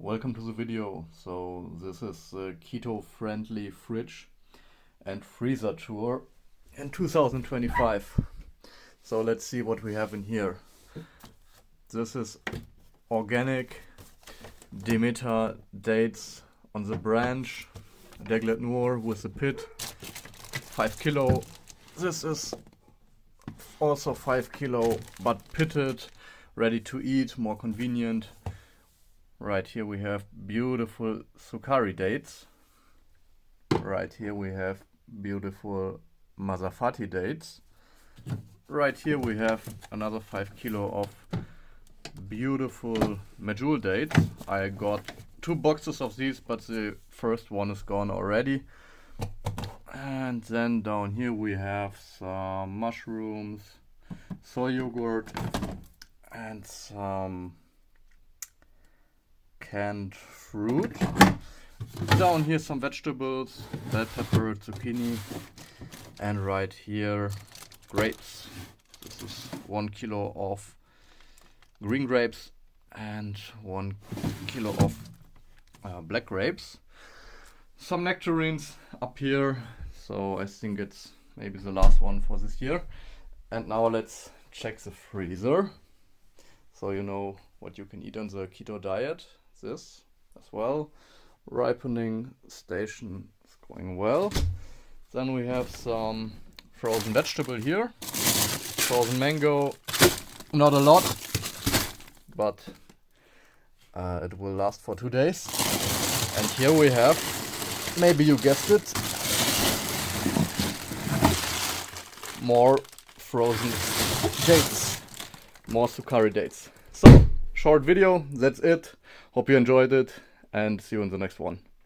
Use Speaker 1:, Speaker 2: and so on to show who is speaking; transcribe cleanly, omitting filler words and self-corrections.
Speaker 1: welcome to the video. So this is the keto-friendly fridge and freezer tour in 2025. So let's see what we have in here. This is organic Demeter dates on the branch, Deglet Noor with the pit, 5 kilo. This is also 5 kilo but pitted, ready to eat, more convenient. Right here we have beautiful Sukari dates. Right here we have beautiful Mazafati dates. Right here we have another 5 kilo of beautiful Medjool dates. I got 2 boxes of these, but the first one is gone already. And then down here we have some mushrooms, soy yogurt, and some canned fruit. Down here some vegetables, bell pepper, zucchini, and right here grapes. This is 1 kilo of green grapes and 1 kilo of black grapes. Some nectarines up here, so I think it's maybe the last one for this year. And now let's check the freezer, so you know what you can eat on the keto diet. This as well. Ripening station is going well. Then we have some frozen vegetable here. Frozen mango, not a lot, but it will last for 2 days. And here we have, maybe you guessed it, more frozen dates, more Sukari dates. So, short video, that's it. Hope you enjoyed it and see you in the next one.